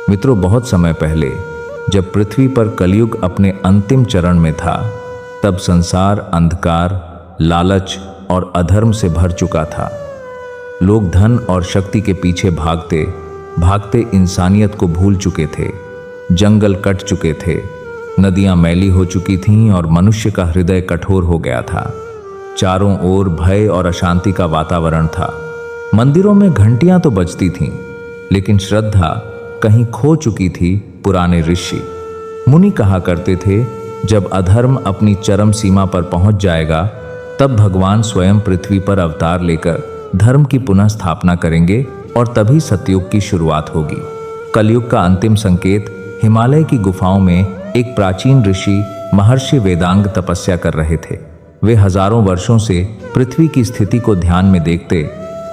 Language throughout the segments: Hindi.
मित्रों, बहुत समय पहले जब पृथ्वी पर कलयुग अपने अंतिम चरण में था, तब संसार अंधकार, लालच और अधर्म से भर चुका था। लोग धन और शक्ति के पीछे भागते भागते इंसानियत को भूल चुके थे। जंगल कट चुके थे, नदियां मैली हो चुकी थीं और मनुष्य का हृदय कठोर हो गया था। चारों ओर भय और अशांति का वातावरण था। मंदिरों में घंटियां तो बजती थीं, लेकिन श्रद्धा कहीं खो चुकी थी। पुराने ऋषि मुनि कहा करते थे, जब अधर्म अपनी चरम सीमा पर पहुंच जाएगा, तब भगवान स्वयं पृथ्वी पर अवतार लेकर धर्म की पुनः स्थापना करेंगे और तभी सतयुग की शुरुआत होगी। कलयुग का अंतिम संकेत हिमालय की गुफाओं में एक प्राचीन ऋषि महर्षि वेदांग तपस्या कर रहे थे। वे हजारों वर्षों से पृथ्वी की स्थिति को ध्यान में देखते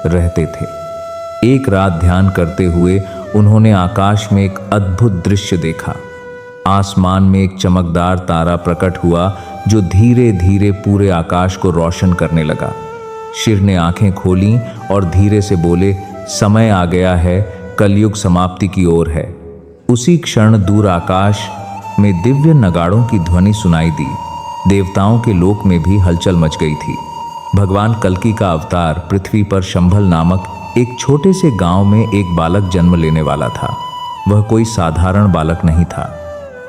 रहते थे। एक रात ध्यान करते हुए उन्होंने आकाश में एक अद्भुत दृश्य देखा। आसमान में एक चमकदार तारा प्रकट हुआ जो धीरे धीरे पूरे आकाश को रोशन करने लगा। शिव ने आंखें खोलीं और धीरे से बोले, समय आ गया है, कलयुग समाप्ति की ओर है। उसी क्षण दूर आकाश में दिव्य नगाड़ों की ध्वनि सुनाई दी। देवताओं के लोक में भी हलचल मच गई थी। भगवान कल्कि का अवतार पृथ्वी पर शंभल नामक एक छोटे से गांव में एक बालक जन्म लेने वाला था। वह कोई साधारण बालक नहीं था।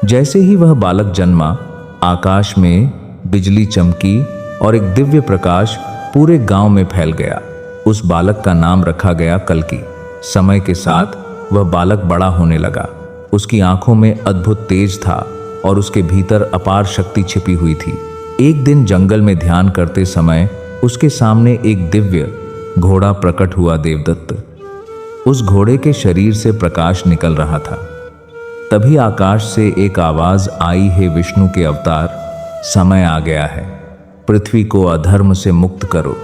जैसे ही वह बालक जन्मा, आकाश में बिजली चमकी और एक दिव्य प्रकाश पूरे गांव में फैल गया। उस बालक का नाम रखा गया कल्कि। समय के साथ वह बालक बड़ा होने लगा। उसकी आंखों में अद्भुत तेज था और उसके भीतर अपार शक्ति छिपी हुई थी। एक दिन जंगल में ध्यान करते समय उसके सामने एक दिव्य घोड़ा प्रकट हुआ। देवदत्त। उस घोड़े के शरीर से प्रकाश निकल रहा था। तभी आकाश से एक आवाज आई, हे विष्णु के अवतार, समय आ गया है, पृथ्वी को अधर्म से मुक्त करो।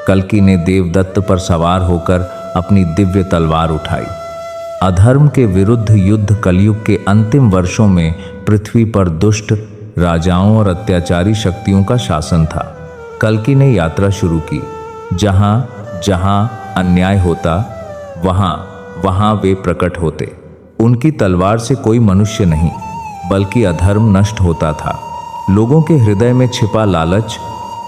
कल्कि ने देवदत्त पर सवार होकर अपनी दिव्य तलवार उठाई। अधर्म के विरुद्ध युद्ध कलयुग के अंतिम वर्षों में पृथ्वी पर दुष्ट राजाओं और अत्याचारी शक्तियों का शासन था। कल्कि ने यात्रा शुरू की। जहां जहां अन्याय होता, वहां वहां वे प्रकट होते। उनकी तलवार से कोई मनुष्य नहीं, बल्कि अधर्म नष्ट होता था। लोगों के हृदय में छिपा लालच,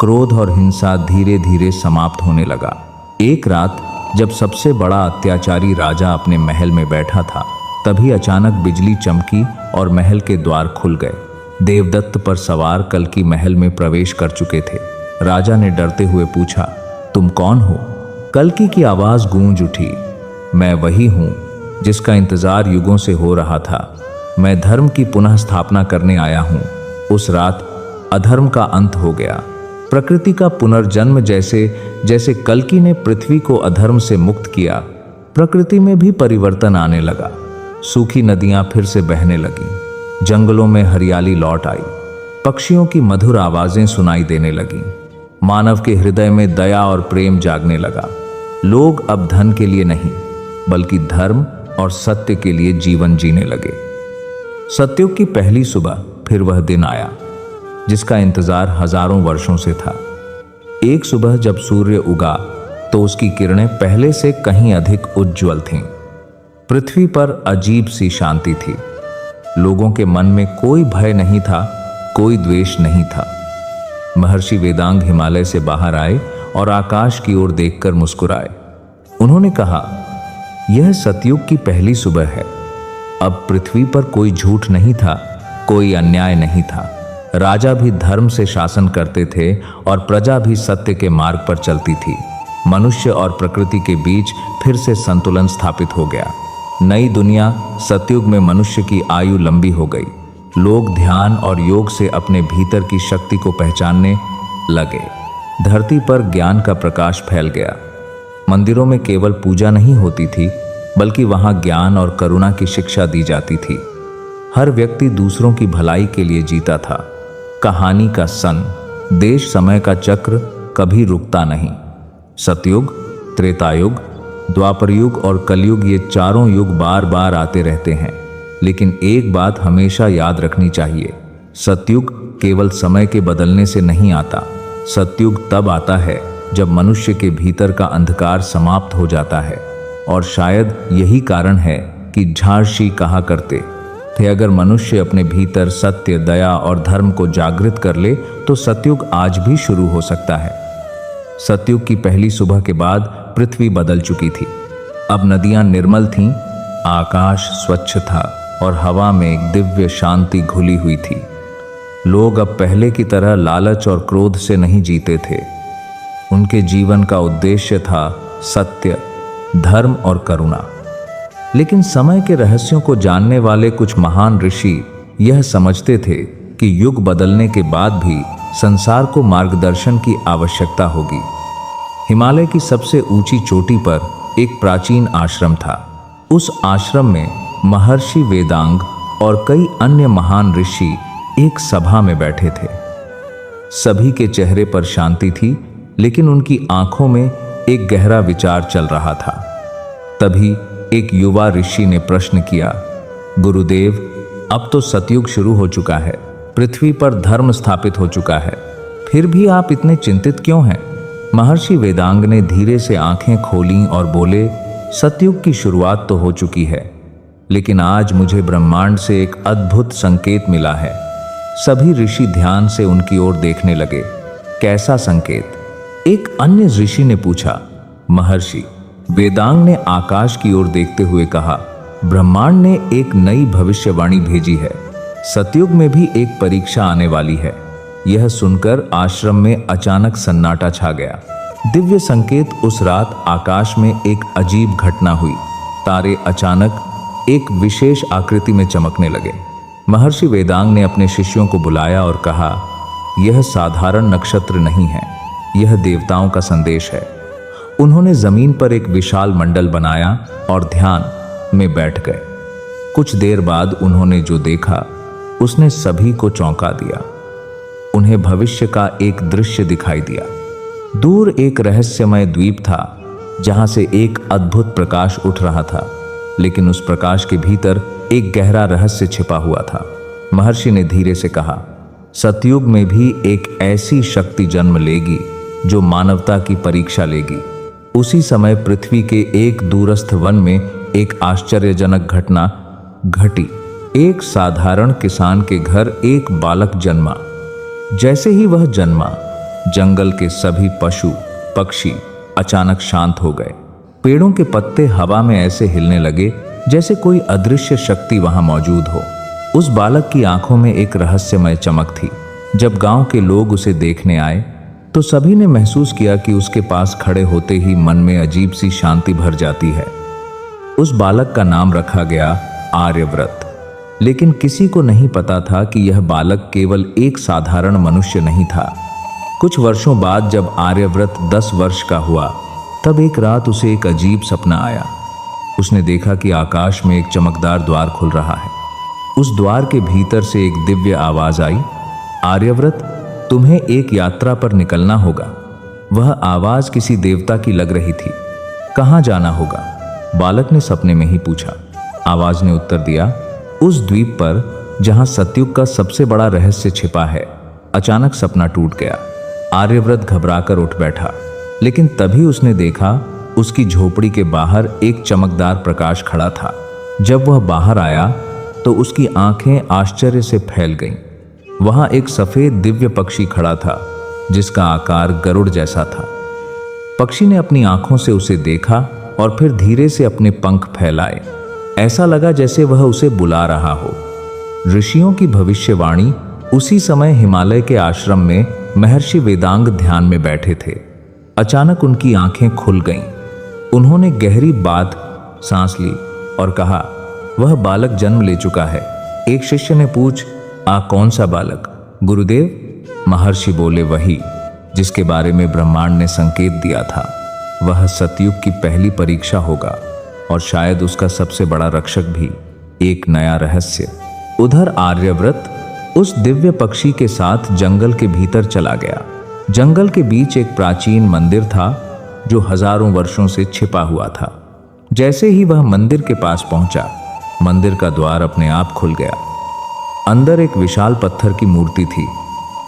क्रोध और हिंसा धीरे धीरे समाप्त होने लगा। एक रात जब सबसे बड़ा अत्याचारी राजा अपने महल में बैठा था, तभी अचानक बिजली चमकी और महल के द्वार खुल गए। देवदत्त पर सवार कल्कि महल में प्रवेश कर चुके थे। राजा ने डरते हुए पूछा, तुम कौन हो? कल्कि की आवाज गूंज उठी, मैं वही हूं जिसका इंतजार युगों से हो रहा था। मैं धर्म की पुनः स्थापना करने आया हूं। उस रात अधर्म का अंत हो गया। प्रकृति का पुनर्जन्म जैसे कल्कि ने पृथ्वी को अधर्म से मुक्त किया, प्रकृति में भी परिवर्तन आने लगा। सूखी नदियां फिर से बहने लगीं, जंगलों में हरियाली लौट आई, पक्षियों की मधुर आवाजें सुनाई देने लगीं। मानव के हृदय में दया और प्रेम जागने लगा। लोग अब धन के लिए नहीं, बल्कि धर्म और सत्य के लिए जीवन जीने लगे। सतयुग की पहली सुबह फिर वह दिन आया जिसका इंतजार हजारों वर्षों से था। एक सुबह जब सूर्य उगा तो उसकी किरणें पहले से कहीं अधिक उज्जवल थीं। पृथ्वी पर अजीब सी शांति थी। लोगों के मन में कोई भय नहीं था, कोई द्वेष नहीं था। महर्षि वेदांग हिमालय से बाहर आए और आकाश की ओर देखकर मुस्कुराए। उन्होंने कहा, यह सतयुग की पहली सुबह है। अब पृथ्वी पर कोई झूठ नहीं था, कोई अन्याय नहीं था। राजा भी धर्म से शासन करते थे और प्रजा भी सत्य के मार्ग पर चलती थी। मनुष्य और प्रकृति के बीच फिर से संतुलन स्थापित हो गया। नई दुनिया सतयुग में मनुष्य की आयु लंबी हो गई। लोग ध्यान और योग से अपने भीतर की शक्ति को पहचानने लगे। धरती पर ज्ञान का प्रकाश फैल गया। मंदिरों में केवल पूजा नहीं होती थी, बल्कि वहां ज्ञान और करुणा की शिक्षा दी जाती थी। हर व्यक्ति दूसरों की भलाई के लिए जीता था। कहानी का सन, देश समय का चक्र कभी रुकता नहीं। सतयुग, त्रेतायुग, द्वापर युग और कलयुग, ये चारों युग बार बार आते रहते हैं। लेकिन एक बात हमेशा याद रखनी चाहिए, सतयुग केवल समय के बदलने से नहीं आता। सतयुग तब आता है जब मनुष्य के भीतर का अंधकार समाप्त हो जाता है। और शायद यही कारण है कि झारशी कहा करते थे, अगर मनुष्य अपने भीतर सत्य, दया और धर्म को जागृत कर ले तो सतयुग आज भी शुरू हो सकता है। सतयुग की पहली सुबह के बाद पृथ्वी बदल चुकी थी। अब नदियां निर्मल थीं, आकाश स्वच्छ था और हवा में एक दिव्य शांति घुली हुई थी। लोग अब पहले की तरह लालच और क्रोध से नहीं जीते थे। उनके जीवन का उद्देश्य था सत्य, धर्म और करुणा। लेकिन समय के रहस्यों को जानने वाले कुछ महान ऋषि यह समझते थे कि युग बदलने के बाद भी संसार को मार्गदर्शन की आवश्यकता होगी। हिमालय की सबसे ऊंची चोटी पर एक प्राचीन आश्रम था। उस आश्रम में महर्षि वेदांग और कई अन्य महान ऋषि एक सभा में बैठे थे। सभी के चेहरे पर शांति थी, लेकिन उनकी आंखों में एक गहरा विचार चल रहा था। तभी एक युवा ऋषि ने प्रश्न किया, गुरुदेव, अब तो सतयुग शुरू हो चुका है, पृथ्वी पर धर्म स्थापित हो चुका है, फिर भी आप इतने चिंतित क्यों हैं? महर्षि वेदांग ने धीरे से आंखें खोलीं और बोले, सतयुग की शुरुआत तो हो चुकी है, लेकिन आज मुझे ब्रह्मांड से एक अद्भुत संकेत मिला है। सभी ऋषि ध्यान से उनकी ओर देखने लगे। कैसा संकेत? एक अन्य ऋषि ने पूछा। महर्षि वेदांग ने आकाश की ओर देखते हुए कहा, ब्रह्मांड ने एक नई भविष्यवाणी भेजी है। सतयुग में भी एक परीक्षा आने वाली है। यह सुनकर आश्रम में अचानक सन्नाटा छा गया। दिव्य संकेत उस रात आकाश में एक अजीब घटना हुई। तारे अचानक एक विशेष आकृति में चमकने लगे। महर्षि वेदांग ने अपने शिष्यों को बुलाया और कहा, यह साधारण नक्षत्र नहीं है, यह देवताओं का संदेश है। उन्होंने जमीन पर एक विशाल मंडल बनाया और ध्यान में बैठ गए। कुछ देर बाद उन्होंने जो देखा उसने सभी को चौंका दिया। उन्हें भविष्य का एक दृश्य दिखाई दिया। दूर एक रहस्यमय द्वीप था जहां से एक अद्भुत प्रकाश उठ रहा था, लेकिन उस प्रकाश के भीतर एक गहरा रहस्य छिपा हुआ था। महर्षि ने धीरे से कहा, सतयुग में भी एक ऐसी शक्ति जन्म लेगी जो मानवता की परीक्षा लेगी। उसी समय पृथ्वी के एक दूरस्थ वन में एक आश्चर्यजनक घटना घटी। एक साधारण किसान के घर एक बालक जन्मा। जैसे ही वह जन्मा, जंगल के सभी पशु पक्षी अचानक शांत हो गए। पेड़ों के पत्ते हवा में ऐसे हिलने लगे जैसे कोई अदृश्य शक्ति वहां मौजूद हो। उस बालक की आंखों में एक रहस्यमय चमक थी। जब गांव के लोग उसे देखने आए तो सभी ने महसूस किया कि उसके पास खड़े होते ही मन में अजीब सी शांति भर जाती है। उस बालक का नाम रखा गया आर्यव्रत। लेकिन किसी को नहीं पता था कि यह बालक केवल एक साधारण मनुष्य नहीं था। कुछ वर्षों बाद जब आर्यव्रत 10 वर्ष का हुआ, तब एक रात उसे एक अजीब सपना आया। उसने देखा कि आकाश में एक चमकदार द्वार खुल रहा है। उस द्वार के भीतर से एक दिव्य आवाज आई, आर्यव्रत, तुम्हें एक यात्रा पर निकलना होगा। वह आवाज किसी देवता की लग रही थी। कहाँ जाना होगा? बालक ने सपने में ही पूछा। आवाज ने उत्तर दिया, उस द्वीप पर जहां सतयुग का सबसे बड़ा रहस्य छिपा है। अचानक सपना टूट गया। आर्यव्रत घबराकर उठ बैठा, लेकिन तभी उसने देखा उसकी झोपड़ी के बाहर एक चमकदार प्रकाश खड़ा था। जब वह बाहर आया तो उसकी आंखें आश्चर्य से फैल गईं। वहां एक सफेद दिव्य पक्षी खड़ा था जिसका आकार गरुड़ जैसा था। पक्षी ने अपनी आंखों से उसे देखा और फिर धीरे से अपने पंख फैलाए। ऐसा लगा जैसे वह उसे बुला रहा हो। ऋषियों की भविष्यवाणी। उसी समय हिमालय के आश्रम में महर्षि वेदांग ध्यान में बैठे थे। अचानक उनकी आंखें खुल गईं। उन्होंने गहरी बात सांस ली और कहा, वह बालक जन्म ले चुका है। एक शिष्य ने कौन सा बालक? गुरुदेव, महर्षि बोले, वही जिसके बारे में ब्रह्मांड ने संकेत दिया था। वह सतयुग की पहली परीक्षा होगा और शायद उसका सबसे बड़ा रक्षक भी। एक नया रहस्य। उधर आर्यव्रत उस दिव्य पक्षी के साथ जंगल के भीतर चला गया। जंगल के बीच एक प्राचीन मंदिर था जो हजारों वर्षों से छिपा हुआ था। जैसे ही वह मंदिर के पास पहुंचा, मंदिर का द्वार अपने आप खुल गया। अंदर एक विशाल पत्थर की मूर्ति थी,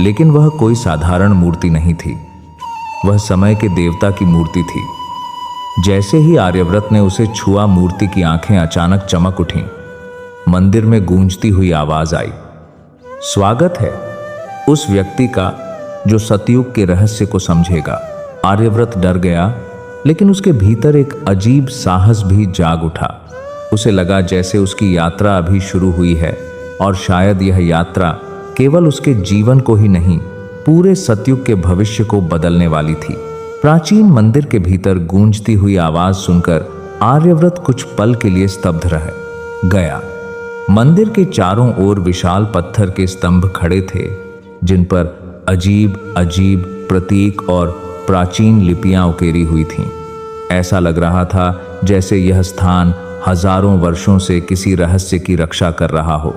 लेकिन वह कोई साधारण मूर्ति नहीं थी। वह समय के देवता की मूर्ति थी। जैसे ही आर्यव्रत ने उसे छुआ, मूर्ति की आंखें अचानक चमक उठीं। मंदिर में गूंजती हुई आवाज आई, स्वागत है उस व्यक्ति का जो सतयुग के रहस्य को समझेगा। आर्यव्रत डर गया, लेकिन उसके भीतर एक अजीब साहस भी जाग उठा। उसे लगा जैसे उसकी यात्रा अभी शुरू हुई है और शायद यह यात्रा केवल उसके जीवन को ही नहीं, पूरे सतयुग के भविष्य को बदलने वाली थी। प्राचीन मंदिर के भीतर गूंजती हुई आवाज सुनकर आर्यव्रत कुछ पल के लिए स्तब्ध रह गया। मंदिर के चारों ओर विशाल पत्थर के स्तंभ खड़े थे, जिन पर अजीब अजीब प्रतीक और प्राचीन लिपियां उकेरी हुई थीं। ऐसा लग रहा था जैसे यह स्थान हजारों वर्षों से किसी रहस्य की रक्षा कर रहा हो।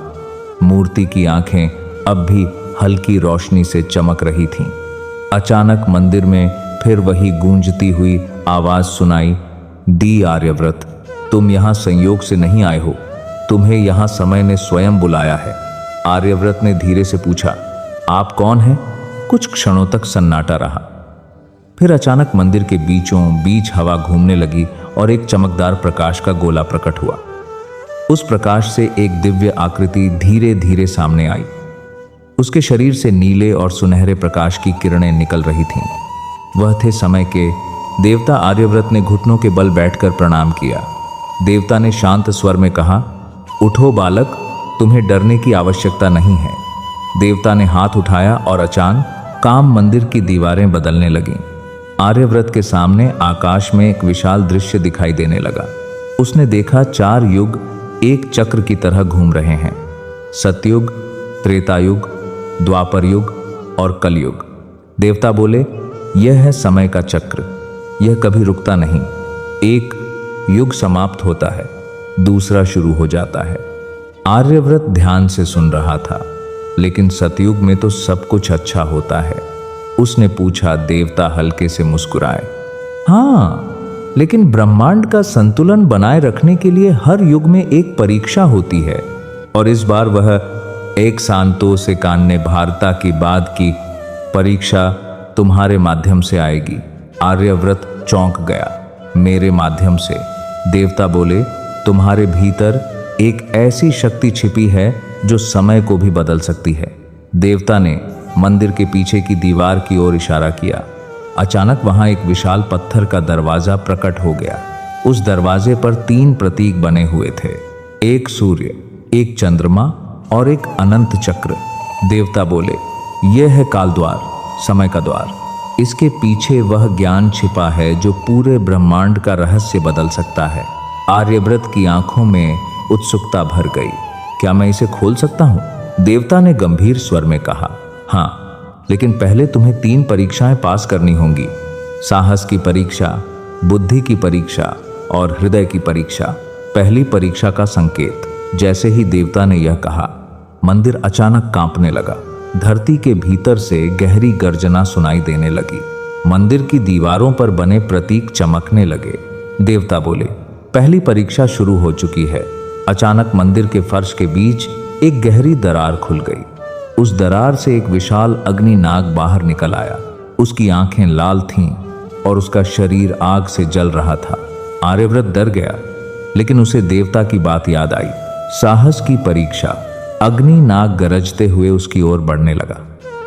मूर्ति की आंखें अब भी हल्की रोशनी से चमक रही थीं। अचानक मंदिर में फिर वही गूंजती हुई आवाज सुनाई, दी आर्यव्रत, तुम यहां संयोग से नहीं आए हो, तुम्हें यहां समय ने स्वयं बुलाया है। आर्यव्रत ने धीरे से पूछा, आप कौन हैं? कुछ क्षणों तक सन्नाटा रहा। फिर अचानक मंदिर के बीचों बीच हवा घूमने लगी और एक चमकदार प्रकाश का गोला प्रकट हुआ। उस प्रकाश से एक दिव्य आकृति धीरे धीरे सामने आई। उसके शरीर से नीले और सुनहरे प्रकाश की किरणें निकल रही थीं। वह थे समय के देवता। आर्यव्रत ने घुटनों के बल बैठकर प्रणाम किया। देवता ने शांत स्वर में कहा, उठो बालक, तुम्हें डरने की आवश्यकता नहीं है। देवता ने हाथ उठाया और अचानक काम मंदिर की दीवारें बदलने लगीं। आर्यव्रत के सामने आकाश में एक विशाल दृश्य दिखाई देने लगा। उसने देखा 4 युग एक चक्र की तरह घूम रहे हैं, सतयुग, त्रेतायुग, द्वापर युग और कलयुग। देवता बोले, यह है समय का चक्र, यह कभी रुकता नहीं। एक युग समाप्त होता है, दूसरा शुरू हो जाता है। आर्यव्रत ध्यान से सुन रहा था, लेकिन सतयुग में तो सब कुछ अच्छा होता है। उसने पूछा। देवता हल्के से मुस्कुराए, हाँ, लेकिन ब्रह्मांड का संतुलन बनाए रखने के लिए हर युग में एक परीक्षा होती है, और इस बार वह एक सांतो से कान्य भारता की बाद की परीक्षा तुम्हारे माध्यम से आएगी। आर्यव्रत चौंक गया। मेरे माध्यम से? देवता बोले, तुम्हारे भीतर एक ऐसी शक्ति छिपी है जो समय को भी बदल सकती है। देवता ने मंदिर के पीछे की दीवार की ओर इशारा किया। अचानक वहां एक विशाल पत्थर का दरवाजा प्रकट हो गया। उस दरवाजे पर 3 प्रतीक बने हुए थे, एक सूर्य, एक चंद्रमा और एक अनंत चक्र। देवता बोले, यह है काल द्वार, समय का द्वार। इसके पीछे वह ज्ञान छिपा है जो पूरे ब्रह्मांड का रहस्य बदल सकता है। आर्यव्रत की आंखों में उत्सुकता भर गई। क्या मैं इसे खोल सकता हूं? देवता ने गंभीर स्वर में कहा, हाँ, लेकिन पहले तुम्हें 3 परीक्षाएं पास करनी होंगी, साहस की परीक्षा, बुद्धि की परीक्षा और हृदय की परीक्षा। पहली परीक्षा का संकेत। जैसे ही देवता ने यह कहा, मंदिर अचानक कांपने लगा। धरती के भीतर से गहरी गर्जना सुनाई देने लगी। मंदिर की दीवारों पर बने प्रतीक चमकने लगे। देवता बोले, पहली परीक्षा शुरू हो चुकी है। अचानक मंदिर के फर्श के बीच एक गहरी दरार खुल गई। उस दरार से एक विशाल अग्नि नाग बाहर निकल आया। उसकी आंखें लाल थीं और उसका शरीर आग से जल रहा था। आर्यव्रत डर गया, लेकिन उसे देवता की बात याद आई। साहस की परीक्षा। अग्नि नाग गरजते हुए उसकी ओर बढ़ने लगा।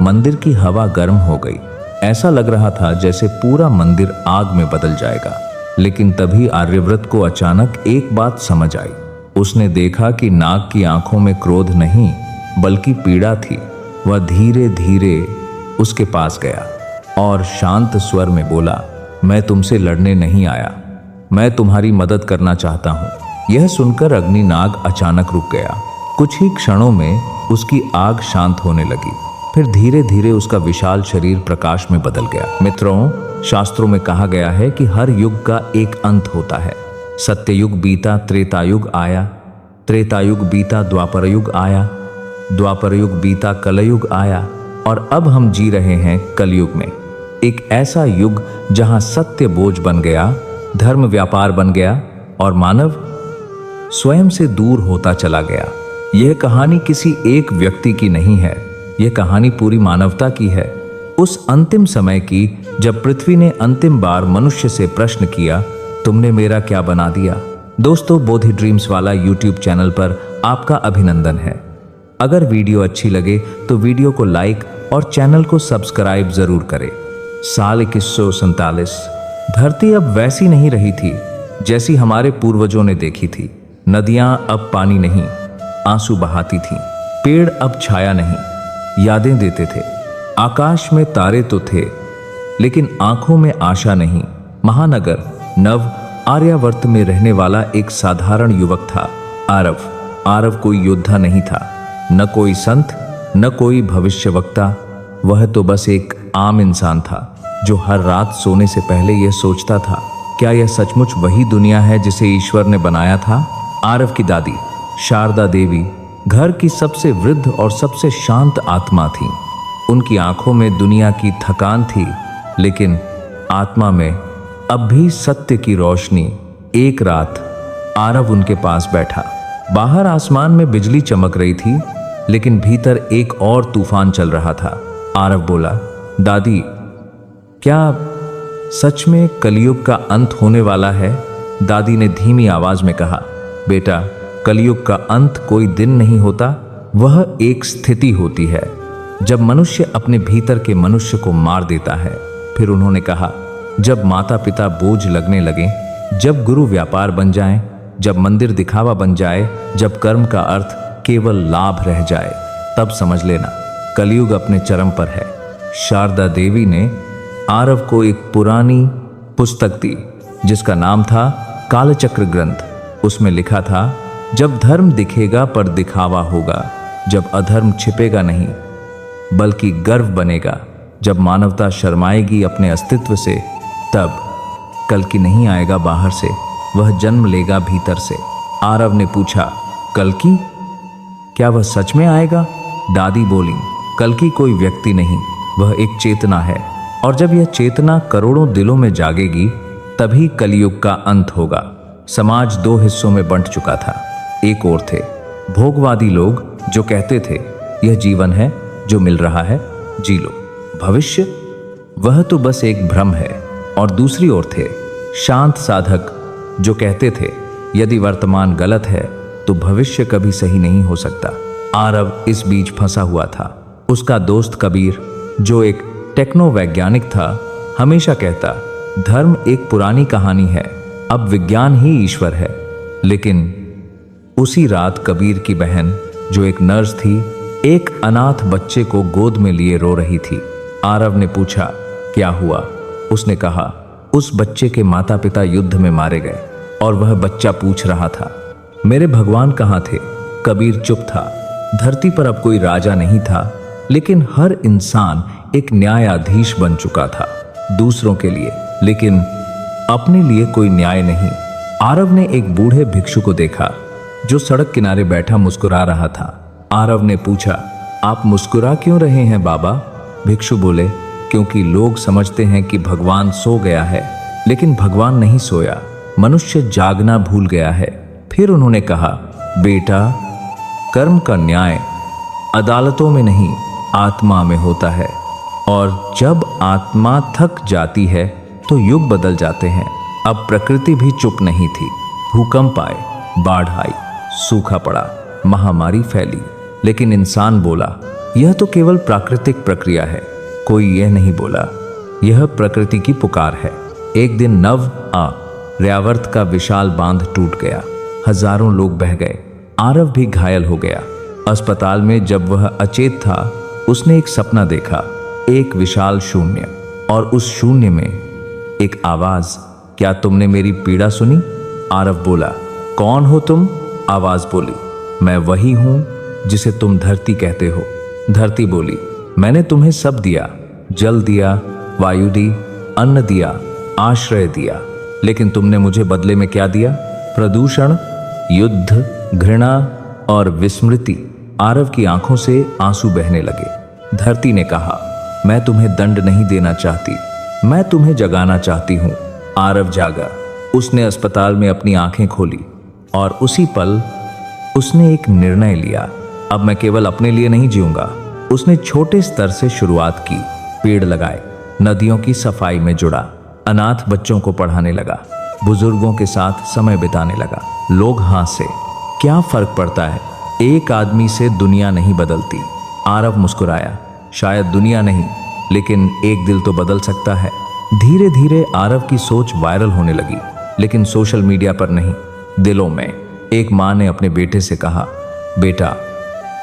मंदिर की हवा गर्म हो गई। ऐसा लग रहा था जैसे पूरा मंदिर आग में बदल जाएगा। लेकिन तभी आर्यव्रत को अचानक एक बात समझ आई। उसने देखा कि नाग की आंखों में क्रोध नहीं, बल्कि पीड़ा थी। वह धीरे धीरे उसके पास गया और शांत स्वर में बोला, मैं तुमसे लड़ने नहीं आया, मैं तुम्हारी मदद करना चाहता हूं। यह सुनकर अग्नि नाग अचानक रुक गया। कुछ ही क्षणों में उसकी आग शांत होने लगी। फिर धीरे धीरे उसका विशाल शरीर प्रकाश में बदल गया। मित्रों, शास्त्रों में कहा गया है कि हर युग का एक अंत होता है। सत्ययुग बीता, त्रेतायुग आया, त्रेतायुग बीता, द्वापर युग आया, द्वापर युग बीता, कलयुग आया, और अब हम जी रहे हैं कलयुग में। एक ऐसा युग जहां सत्य बोझ बन गया, धर्म व्यापार बन गया और मानव स्वयं से दूर होता चला गया। यह कहानी किसी एक व्यक्ति की नहीं है, यह कहानी पूरी मानवता की है। उस अंतिम समय की, जब पृथ्वी ने अंतिम बार मनुष्य से प्रश्न किया, तुमने मेरा क्या बना दिया। दोस्तों, बोधि ड्रीम्स वाला यूट्यूब चैनल पर आपका अभिनंदन है। अगर वीडियो अच्छी लगे तो वीडियो को लाइक और चैनल को सब्सक्राइब जरूर करें। साल 2147। धरती अब वैसी नहीं रही थी जैसी हमारे पूर्वजों ने देखी थी। नदियां अब पानी नहीं, आंसू बहाती थीं। पेड़ अब छाया नहीं, यादें देते थे। आकाश में तारे तो थे, लेकिन आंखों में आशा नहीं। महानगर नव आर्यावर्त में रहने वाला एक साधारण युवक था, आरव। आरव कोई योद्धा नहीं था, न कोई संत, न कोई भविष्यवक्ता। वह तो बस एक आम इंसान था जो हर रात सोने से पहले यह सोचता था, क्या यह सचमुच वही दुनिया है जिसे ईश्वर ने बनाया था। आरव की दादी शारदा देवी घर की सबसे वृद्ध और सबसे शांत आत्मा थी। उनकी आंखों में दुनिया की थकान थी, लेकिन आत्मा में अब भी सत्य की रोशनी। एक रात आरव उनके पास बैठा। बाहर आसमान में बिजली चमक रही थी, लेकिन भीतर एक और तूफान चल रहा था। आरव बोला, दादी, क्या सच में कलयुग का अंत होने वाला है। दादी ने धीमी आवाज में कहा, बेटा, कलयुग का अंत कोई दिन नहीं होता, वह एक स्थिति होती है जब मनुष्य अपने भीतर के मनुष्य को मार देता है। फिर उन्होंने कहा, जब माता पिता बोझ लगने लगे, जब गुरु व्यापार बन जाएं, जब मंदिर दिखावा बन जाए, जब कर्म का अर्थ केवल लाभ रह जाए, तब समझ लेना कलयुग अपने चरम पर है। शारदा देवी ने आरव को एक पुरानी पुस्तक दी जिसका नाम था कालचक्र ग्रंथ। उसमें लिखा था, जब धर्म दिखेगा पर दिखावा होगा, जब अधर्म छिपेगा नहीं बल्कि गर्व बनेगा, जब मानवता शर्माएगी अपने अस्तित्व से, तब कल की नहीं आएगा बाहर से, वह जन्म लेगा भीतर से। आरव ने पूछा, कल की? क्या वह सच में आएगा? दादी बोली, कल की कोई व्यक्ति नहीं, वह एक चेतना है, और जब यह चेतना करोड़ों दिलों में जागेगी तभी कलयुग का अंत होगा। समाज दो हिस्सों में बंट चुका था। एक ओर थे भोगवादी लोग जो कहते थे, यह जीवन है, जो मिल रहा है जी लो, भविष्य वह तो बस एक भ्रम है। और दूसरी ओर थे शांत साधक जो कहते थे, यदि वर्तमान गलत है तो भविष्य कभी सही नहीं हो सकता। आरव इस बीच फंसा हुआ था। उसका दोस्त कबीर, जो एक टेक्नो वैज्ञानिक था, हमेशा कहता, धर्म एक पुरानी कहानी है, अब विज्ञान ही ईश्वर है। लेकिन उसी रात कबीर की बहन, जो एक नर्स थी, एक अनाथ बच्चे को गोद में लिए रो रही थी। आरव ने पूछा, क्या हुआ? उसने कहा, उस बच्चे के माता पिता युद्ध में मारे गए और वह बच्चा पूछ रहा था, मेरे भगवान कहाँ थे? कबीर चुप था। धरती पर अब कोई राजा नहीं था, लेकिन हर इंसान एक न्यायाधीश बन चुका था, दूसरों के लिए, लेकिन अपने लिए कोई न्याय नहीं। आरव ने एक बूढ़े भिक्षु को देखा जो सड़क किनारे बैठा मुस्कुरा रहा था। आरव ने पूछा, आप मुस्कुरा क्यों रहे हैं बाबा? भिक्षु बोले, क्योंकि लोग समझते हैं कि भगवान सो गया है, लेकिन भगवान नहीं सोया, मनुष्य जागना भूल गया है। फिर उन्होंने कहा, बेटा, कर्म का न्याय अदालतों में नहीं, आत्मा में होता है, और जब आत्मा थक जाती है तो युग बदल जाते हैं। अब प्रकृति भी चुप नहीं थी। भूकंप आए, बाढ़ आई, सूखा पड़ा, महामारी फैली, लेकिन इंसान बोला, यह तो केवल प्राकृतिक प्रक्रिया है। कोई यह नहीं बोला, यह प्रकृति की पुकार है। एक दिन नव आर्यावर्त का विशाल बांध टूट गया, हजारों लोग बह गए। आरव भी घायल हो गया। अस्पताल में जब वह अचेत था, उसने एक सपना देखा, एक विशाल शून्य, और उस शून्य में एक आवाज, क्या तुमने मेरी पीड़ा सुनी? आरव बोला, कौन हो तुम? आवाज बोली, मैं वही हूं जिसे तुम धरती कहते हो। धरती बोली, मैंने तुम्हें सब दिया, जल दिया, वायु दी, अन्न दिया, आश्रय दिया, लेकिन तुमने मुझे बदले में क्या दिया? प्रदूषण, युद्ध, घृणा और विस्मृति। आरव की आंखों से आंसू बहने लगे। धरती ने कहा, मैं तुम्हें दंड नहीं देना चाहती, मैं तुम्हें जगाना चाहती हूं। आरव जागा। उसने अस्पताल में अपनी आंखें खोली और उसी पल उसने एक निर्णय लिया, अब मैं केवल अपने लिए नहीं जीऊंगा। उसने छोटे स्तर से शुरुआत की, पेड़ लगाए, नदियों की सफाई में जुड़ा, अनाथ बच्चों को पढ़ाने लगा, बुजुर्गों के साथ समय बिताने लगा। लोग हंसे, क्या फर्क पड़ता है, एक आदमी से दुनिया नहीं बदलती। आरव मुस्कुराया, शायद दुनिया नहीं, लेकिन एक दिल तो बदल सकता है। धीरे धीरे आरव की सोच वायरल होने लगी, लेकिन सोशल मीडिया पर नहीं, दिलों में। एक माँ ने अपने बेटे से कहा, बेटा,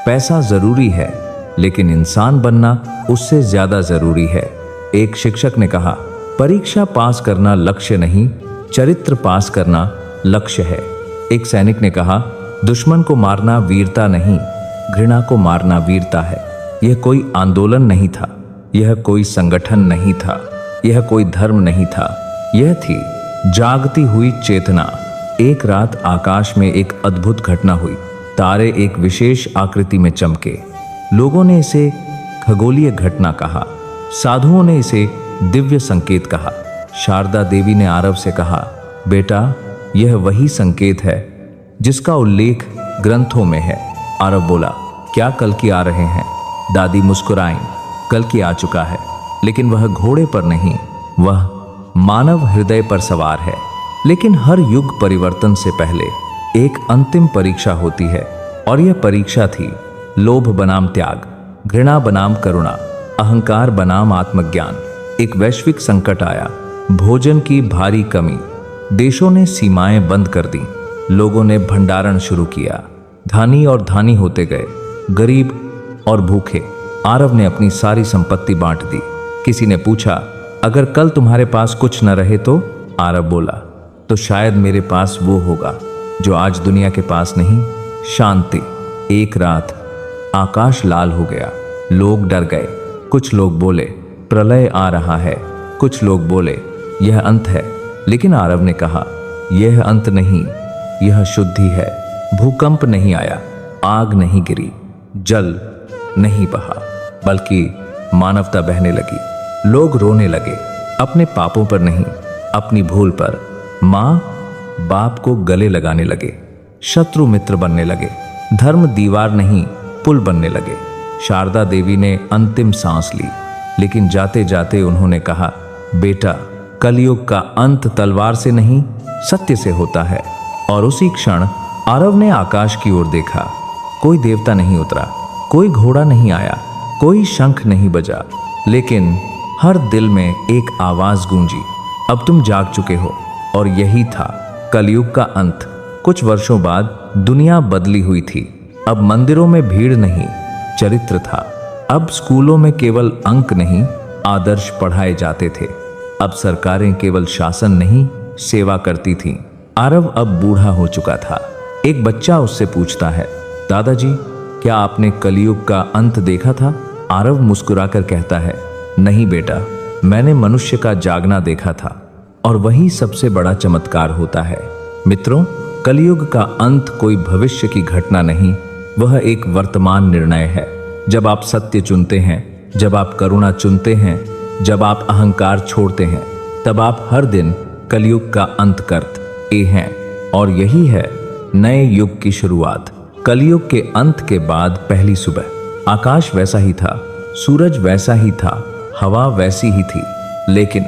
पैसा जरूरी है, लेकिन इंसान बनना उससे ज्यादा जरूरी है। एक शिक्षक ने कहा, परीक्षा पास करना लक्ष्य नहीं, चरित्र पास करना लक्ष्य है। एक सैनिक ने कहा, दुश्मन को मारना वीरता नहीं, घृणा को मारना वीरता है। यह कोई आंदोलन नहीं था, यह कोई संगठन नहीं था, यह कोई धर्म नहीं था, यह थी जागती हुई चेतना। एक रात आकाश में एक अद्भुत घटना हुई। तारे एक विशेष आकृति में चमके। लोगों ने इसे खगोलीय घटना कहा, साधुओं ने इसे दिव्य संकेत कहा। शारदा देवी ने आरव से कहा, बेटा, यह वही संकेत है जिसका उल्लेख ग्रंथों में है। आरव बोला, क्या कल्कि आ रहे हैं? दादी मुस्कुराईं, कल्कि आ चुका है, लेकिन वह घोड़े पर नहीं, वह मानव हृदय पर सवार है। लेकिन हर युग परिवर्तन से पहले एक अंतिम परीक्षा होती है, और यह परीक्षा थी लोभ बनाम त्याग, घृणा बनाम करुणा, अहंकार बनाम आत्मज्ञान। एक वैश्विक संकट आया, भोजन की भारी कमी, देशों ने सीमाएं बंद कर दी, लोगों ने भंडारण शुरू किया, धनी और धानी होते गए, गरीब और भूखे। आरव ने अपनी सारी संपत्ति बांट दी। किसी ने पूछा, अगर कल तुम्हारे पास कुछ न रहे तो? आरव बोला, तो शायद मेरे पास वो होगा जो आज दुनिया के पास नहीं, शांति। एक रात आकाश लाल हो गया, लोग डर गए। कुछ लोग बोले, प्रलय आ रहा है, कुछ लोग बोले, यह अंत है। लेकिन आरव ने कहा, यह अंत नहीं, यह शुद्धि है। भूकंप नहीं आया, आग नहीं गिरी, जल नहीं बहा, बल्कि मानवता बहने लगी। लोग रोने लगे, अपने पापों पर नहीं, अपनी भूल पर। माँ बाप को गले लगाने लगे, शत्रु मित्र बनने लगे, धर्म दीवार नहीं पुल बनने लगे। शारदा देवी ने अंतिम सांस ली, लेकिन जाते जाते उन्होंने कहा, बेटा, कलयुग का अंत तलवार से नहीं, सत्य से होता है। और उसी क्षण आरव ने आकाश की ओर देखा। कोई देवता नहीं उतरा, कोई घोड़ा नहीं आया, कोई शंख नहीं बजा, लेकिन हर दिल में एक आवाज गूंजी, अब तुम जाग चुके हो। और यही था कलयुग का अंत। कुछ वर्षों बाद दुनिया बदली हुई थी। अब मंदिरों में भीड़ नहीं, चरित्र था। अब स्कूलों में केवल अंक नहीं, आदर्श पढ़ाए जाते थे। अब सरकारें केवल शासन नहीं, सेवा करती थीं। आरव अब बूढ़ा हो चुका था। एक बच्चा उससे पूछता है, दादाजी, क्या आपने कलयुग का अंत देखा था? आरव मुस्कुराकर कहता है, नहीं बेटा, मैंने मनुष्य का जागना देखा था, और वही सबसे बड़ा चमत्कार होता है। मित्रों, कलयुग का अंत कोई भविष्य की घटना नहीं, वह एक वर्तमान निर्णय है। जब आप सत्य चुनते हैं, जब आप करुणा चुनते हैं, जब आप अहंकार छोड़ते हैं, तब आप हर दिन कलयुग का अंत करते हैं। और यही है नए युग की शुरुआत। कलयुग के अंत के बाद पहली सुबह। आकाश वैसा ही था, सूरज वैसा ही था, हवा वैसी ही थी, लेकिन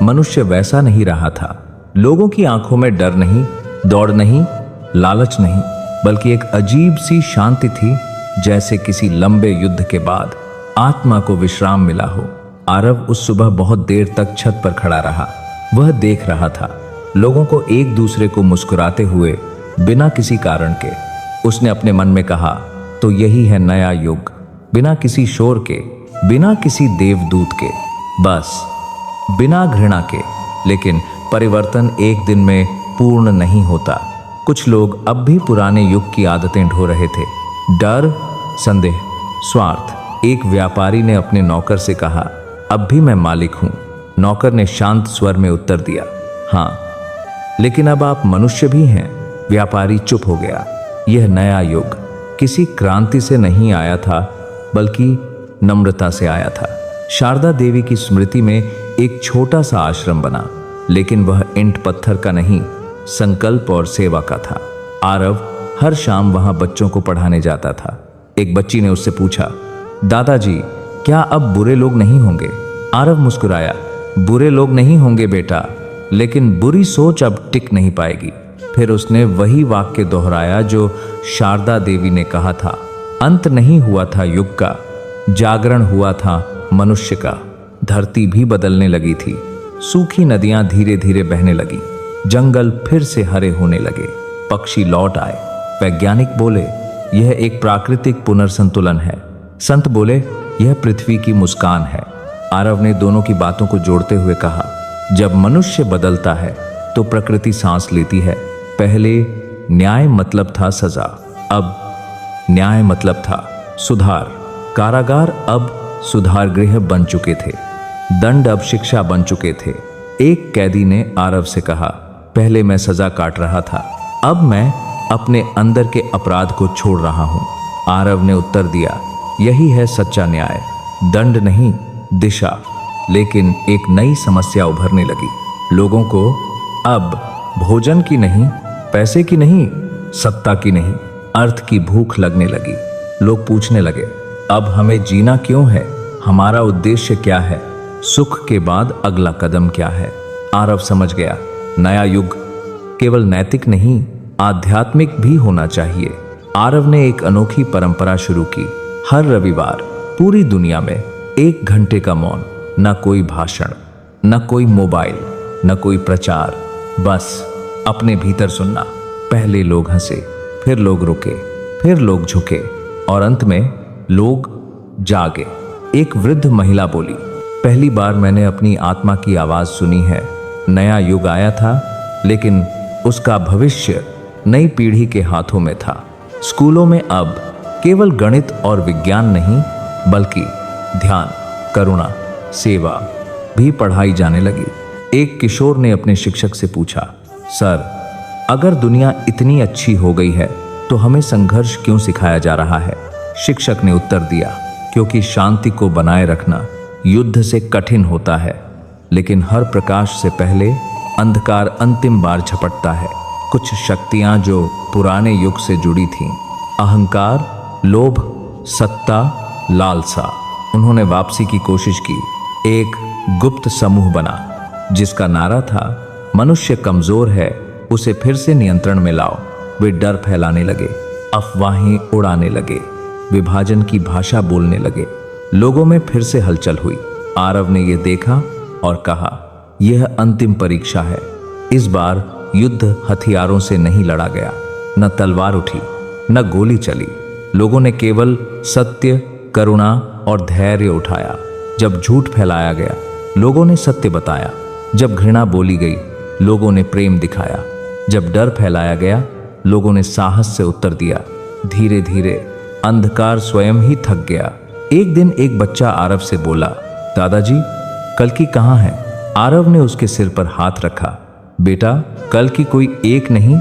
मनुष्य वैसा नहीं रहा था। लोगों की आंखों में डर नहीं, दौड़ नहीं, लालच नहीं, बल्कि एक अजीब सी शांति थी, जैसे किसी लंबे युद्ध के बाद आत्मा को विश्राम मिला हो। आरव उस सुबह बहुत देर तक छत पर खड़ा रहा। वह देख रहा था लोगों को एक दूसरे को मुस्कुराते हुए, बिना किसी कारण के। उसने अपने मन में कहा, तो यही है नया युग, बिना किसी शोर के, बिना किसी देवदूत के, बस बिना घृणा के। लेकिन परिवर्तन एक दिन में पूर्ण नहीं होता। कुछ लोग अब भी पुराने युग की आदतें ढो रहे थे, डर, संदेह, स्वार्थ। एक व्यापारी ने अपने नौकर से कहा, अब भी मैं मालिक हूं। नौकर ने शांत स्वर में उत्तर दिया, हाँ, लेकिन अब आप मनुष्य भी हैं। व्यापारी चुप हो गया। यह नया युग किसी क्रांति से नहीं आया था, बल्कि नम्रता से आया था। शारदा देवी की स्मृति में एक छोटा सा आश्रम बना, लेकिन वह ईंट पत्थर का नहीं, संकल्प और सेवा का था। आरव हर शाम वहां बच्चों को पढ़ाने जाता था। एक बच्ची ने उससे पूछा, दादाजी, क्या अब बुरे लोग नहीं होंगे? आरव मुस्कुराया, बुरे लोग नहीं होंगे बेटा, लेकिन बुरी सोच अब टिक नहीं पाएगी। फिर उसने वही वाक्य दोहराया जो शारदा देवी ने कहा था, अंत नहीं हुआ था युग का, जागरण हुआ था मनुष्य का। धरती भी बदलने लगी थी, सूखी नदियां धीरे धीरे बहने लगी, जंगल फिर से हरे होने लगे, पक्षी लौट आए। वैज्ञानिक बोले यह एक प्राकृतिक पुनर्संतुलन है। संत बोले यह पृथ्वी की मुस्कान है। आरव ने दोनों की बातों को जोड़ते हुए कहा, जब मनुष्य बदलता है तो प्रकृति सांस लेती है। पहले न्याय मतलब था सजा, अब न्याय मतलब था सुधार। कारागार अब सुधार गृह बन चुके थे, दंड अब शिक्षा बन चुके थे। एक कैदी ने आरव से कहा, पहले मैं सजा काट रहा था, अब मैं अपने अंदर के अपराध को छोड़ रहा हूं। आरव ने उत्तर दिया, यही है सच्चा न्याय, दंड नहीं दिशा। लेकिन एक नई समस्या उभरने लगी। लोगों को अब भोजन की नहीं, पैसे की नहीं, सत्ता की नहीं, अर्थ की भूख लगने लगी। लोग पूछने लगे, अब हमें जीना क्यों है, हमारा उद्देश्य क्या है, सुख के बाद अगला कदम क्या है। आरव समझ गया, नया युग केवल नैतिक नहीं, आध्यात्मिक भी होना चाहिए। आरव ने एक अनोखी परंपरा शुरू की। हर रविवार पूरी दुनिया में 1 घंटे का मौन, न कोई भाषण, न कोई मोबाइल, न कोई प्रचार, बस अपने भीतर सुनना। पहले लोग हंसे, फिर लोग रुके, फिर लोग झुके और अंत में लोग जागे। एक वृद्ध महिला बोली, पहली बार मैंने अपनी आत्मा की आवाज सुनी है। नया युग आया था, लेकिन उसका भविष्य नई पीढ़ी के हाथों में था। स्कूलों में अब केवल गणित और विज्ञान नहीं, बल्कि ध्यान, करुणा, सेवा भी पढ़ाई जाने लगी। एक किशोर ने अपने शिक्षक से पूछा, सर, अगर दुनिया इतनी अच्छी हो गई है तो हमें संघर्ष क्यों सिखाया जा रहा है? शिक्षक ने उत्तर दिया, क्योंकि शांति को बनाए रखना युद्ध से कठिन होता है, लेकिन हर प्रकाश से पहले अंधकार अंतिम बार झपटता है। कुछ शक्तियां जो पुराने युग से जुड़ी थीं, अहंकार, लोभ, सत्ता, लालसा, उन्होंने वापसी की कोशिश की। एक गुप्त समूह बना जिसका नारा था, मनुष्य कमजोर है, उसे फिर से नियंत्रण में लाओ। वे डर फैलाने लगे, अफवाहें उड़ाने लगे, विभाजन की भाषा बोलने लगे। लोगों में फिर से हलचल हुई। आरव ने यह देखा और कहा, यह अंतिम परीक्षा है। इस बार युद्ध हथियारों से नहीं लड़ा गया, न तलवार उठी, न गोली चली। लोगों ने केवल सत्य, करुणा और धैर्य उठाया। जब झूठ फैलाया गया, लोगों ने सत्य बताया। जब घृणा बोली गई, लोगों ने प्रेम दिखाया। जब डर फैलाया गया, लोगों ने साहस से उत्तर दिया। धीरे धीरे अंधकार स्वयं ही थक गया। एक दिन एक बच्चा आरव से बोला, दादाजी, कल्कि कहाँ है? आरव ने उसके सिर पर हाथ रखा। बेटा, कल्कि कोई एक नहीं,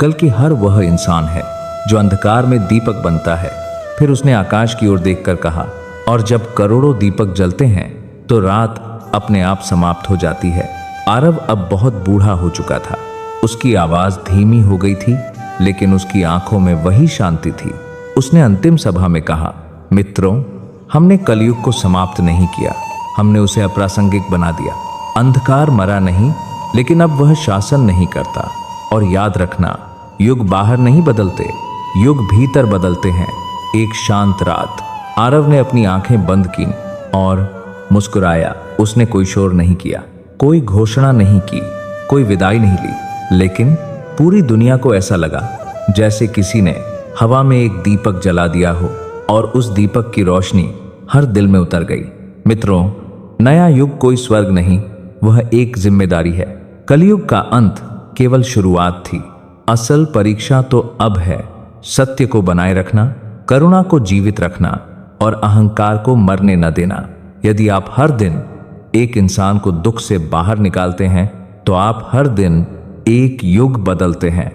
कल्कि हर वह इंसान है जो अंधकार में दीपक बनता है। फिर उसने आकाश की ओर देखकर कहा, और जब करोड़ों दीपक जलते हैं तो रात अपने आप समाप्त हो जाती है। आरव अब बहुत बूढ़ा हो चुका था। उसकी आवाज धीमी हो गई थी, लेकिन उसकी आंखों में वही शांति थी। उसने अंतिम सभा में कहा, मित्रों, हमने कलयुग को समाप्त नहीं किया, हमने उसे अप्रासंगिक बना दिया। अंधकार मरा नहीं, लेकिन अब वह शासन नहीं करता। और याद रखना, युग बाहर नहीं बदलते, युग भीतर बदलते हैं। एक शांत रात। आरव ने अपनी आंखें बंद की और मुस्कुराया। उसने कोई शोर नहीं किया, कोई घोषणा नहीं की, कोई विदाई नहीं ली, लेकिन पूरी दुनिया को ऐसा लगा जैसे किसी ने हवा में एक दीपक जला दिया हो और उस दीपक की रोशनी हर दिल में उतर गई। मित्रों, नया युग कोई स्वर्ग नहीं, वह एक जिम्मेदारी है। कलयुग का अंत केवल शुरुआत थी, असल परीक्षा तो अब है। सत्य को बनाए रखना, करुणा को जीवित रखना और अहंकार को मरने न देना। यदि आप हर दिन एक इंसान को दुख से बाहर निकालते हैं तो आप हर दिन एक युग बदलते हैं।